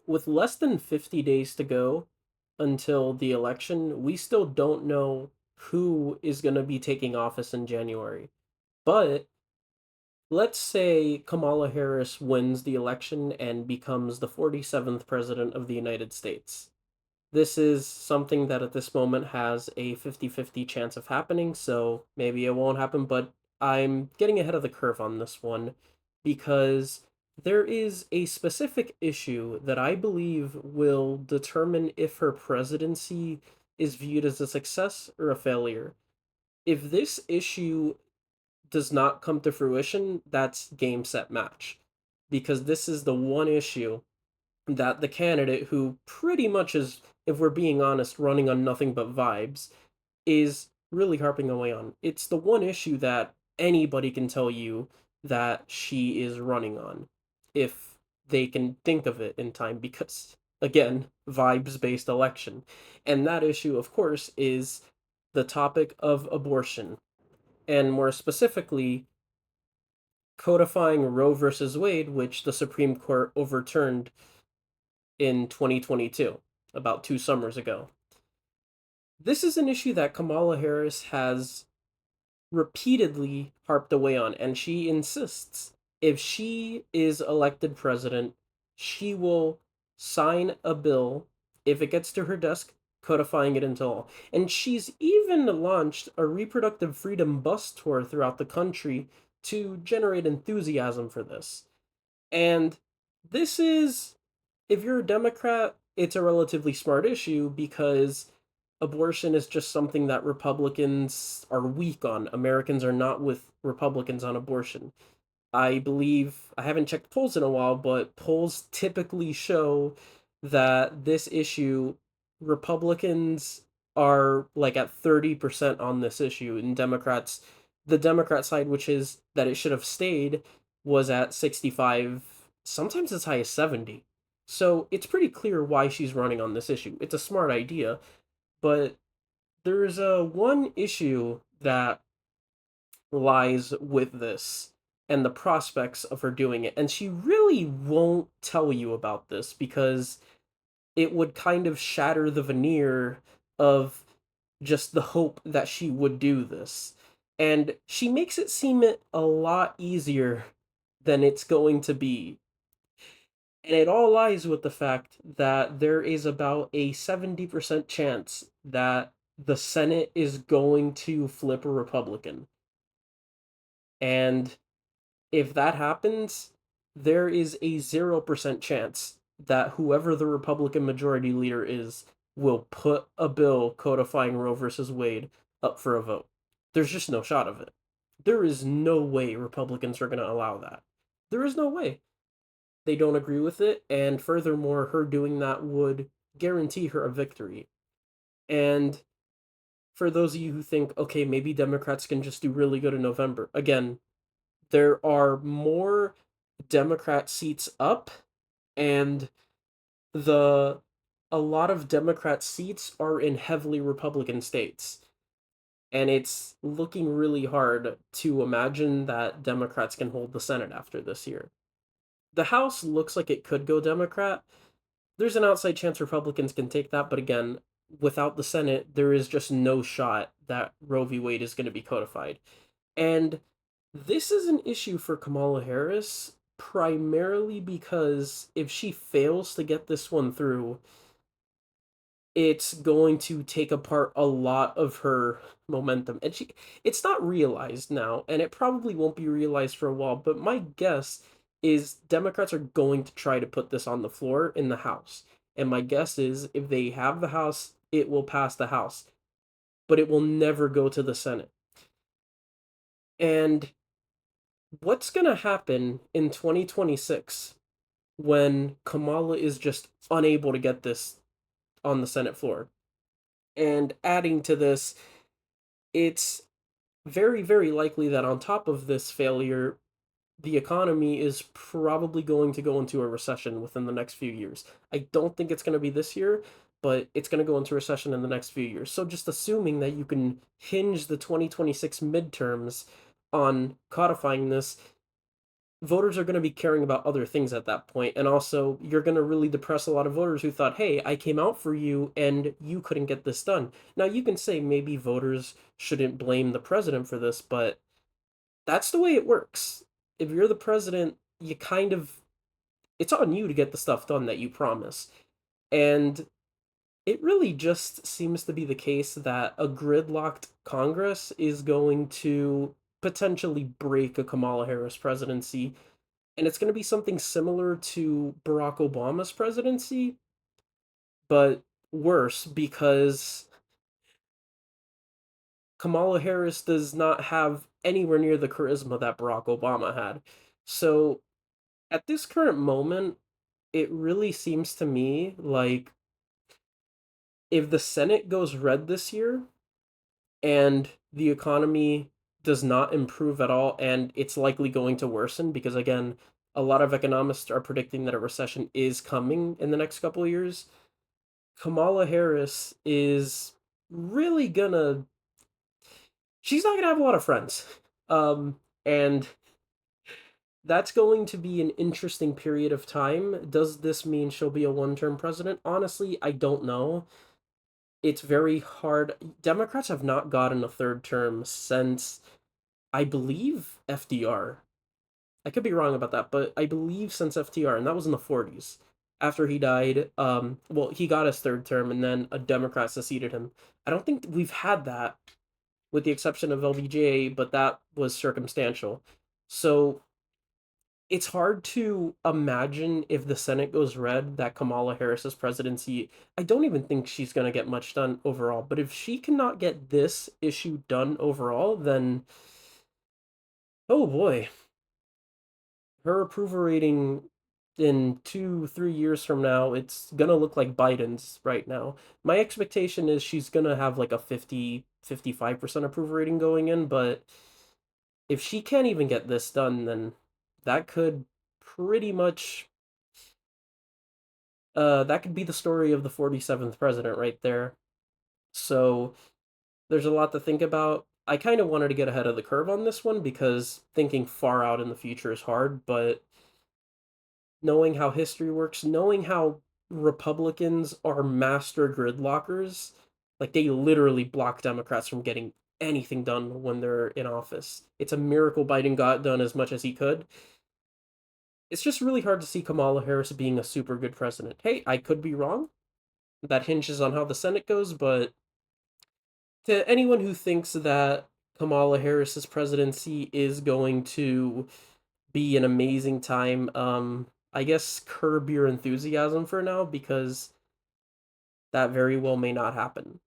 with less than 50 days to go until the election, we still don't know who is going to be taking office in January. But let's say Kamala Harris wins the election and becomes the 47th president of the United States. This is something that at this moment has a 50-50 chance of happening, so maybe it won't happen, but I'm getting ahead of the curve on this one because there is a specific issue that I believe will determine if her presidency is viewed as a success or a failure. If this issue does not come to fruition, that's game, set, match. Because this is the one issue that the candidate who pretty much is, if we're being honest, running on nothing but vibes, is really harping away on. It's the one issue that anybody can tell you that she is running on, if they can think of it in time, because, again, vibes based election. And that issue, of course, is the topic of abortion, and more specifically, codifying Roe versus Wade, which the Supreme Court overturned in 2022, about 2 summers ago. This is an issue that Kamala Harris has repeatedly harped away on, and she insists if she is elected president, she will sign a bill, if it gets to her desk, codifying it into law. And she's even launched a reproductive freedom bus tour throughout the country to generate enthusiasm for this. And this is, if you're a Democrat, it's a relatively smart issue because abortion is just something that Republicans are weak on. Americans are not with Republicans on abortion. I believe, I haven't checked polls in a while, but polls typically show that this issue, Republicans are like at 30% on this issue, and Democrats, the Democrat side, which is that it should have stayed, was at 65, sometimes as high as 70. So it's pretty clear why she's running on this issue. It's a smart idea, but there's a one issue that lies with this and the prospects of her doing it. And she really won't tell you about this because it would kind of shatter the veneer of just the hope that she would do this. And she makes it seem a lot easier than it's going to be. And it all lies with the fact that there is about a 70% chance that the Senate is going to flip a Republican. And if that happens, there is a 0% chance that whoever the Republican majority leader is will put a bill codifying Roe versus Wade up for a vote. There's just no shot of it. There is no way Republicans are going to allow that. There is no way. They don't agree with it, and furthermore, her doing that would guarantee her a victory. And for those of you who think, okay, maybe Democrats can just do really good in November, again, there are more Democrat seats up, and the a lot of Democrat seats are in heavily Republican states. And it's looking really hard to imagine that Democrats can hold the Senate after this year. The House looks like it could go Democrat. There's an outside chance Republicans can take that, but again, without the Senate, there is just no shot that Roe v. Wade is going to be codified. And this is an issue for Kamala Harris primarily because if she fails to get this one through, it's going to take apart a lot of her momentum. And it's not realized now, and it probably won't be realized for a while, but my guess is Democrats are going to try to put this on the floor in the House. And my guess is if they have the House, it will pass the House, but it will never go to the Senate. And what's going to happen in 2026 when Kamala is just unable to get this on the Senate floor? And adding to this, it's very, very likely that on top of this failure, the economy is probably going to go into a recession within the next few years. I don't think it's going to be this year, but it's going to go into recession in the next few years. So just assuming that you can hinge the 2026 midterms on codifying this, voters are going to be caring about other things at that point, and also you're going to really depress a lot of voters who thought, hey, I came out for you and you couldn't get this done. Now you can say maybe voters shouldn't blame the president for this, but that's the way it works. If you're the president, you kind of, it's on you to get the stuff done that you promise. And it really just seems to be the case that a gridlocked Congress is going to potentially break a Kamala Harris presidency. And it's going to be something similar to Barack Obama's presidency, but worse because Kamala Harris does not have anywhere near the charisma that Barack Obama had. So at this current moment, it really seems to me like if the Senate goes red this year and the economy does not improve at all, and it's likely going to worsen because, again, a lot of economists are predicting that a recession is coming in the next couple of years. Kamala Harris is really gonna, she's not gonna have a lot of friends. And that's going to be an interesting period of time. Does this mean she'll be a one-term president? Honestly, I don't know. It's very hard. Democrats have not gotten a third term since, I believe, FDR. I could be wrong about that, but I believe since FDR, and that was in the 40s. After he died, well, he got his third term, and then a Democrat succeeded him. I don't think we've had that, with the exception of LBJ, but that was circumstantial. So it's hard to imagine if the Senate goes red that Kamala Harris's presidency. I don't even think she's going to get much done overall. But if she cannot get this issue done overall, then oh boy, her approval rating in 2, 3 years from now, it's gonna look like Biden's right now. My expectation is she's gonna have like a 50, 55% approval rating going in, but if she can't even get this done, then that could pretty much that could be the story of the 47th president right there. So there's a lot to think about. I kind of wanted to get ahead of the curve on this one because thinking far out in the future is hard, but knowing how history works, knowing how Republicans are master gridlockers, like they literally block Democrats from getting anything done when they're in office. It's a miracle Biden got done as much as he could. It's just really hard to see Kamala Harris being a super good president. Hey, I could be wrong. That hinges on how the Senate goes, but to anyone who thinks that Kamala Harris's presidency is going to be an amazing time, I guess curb your enthusiasm for now because that very well may not happen.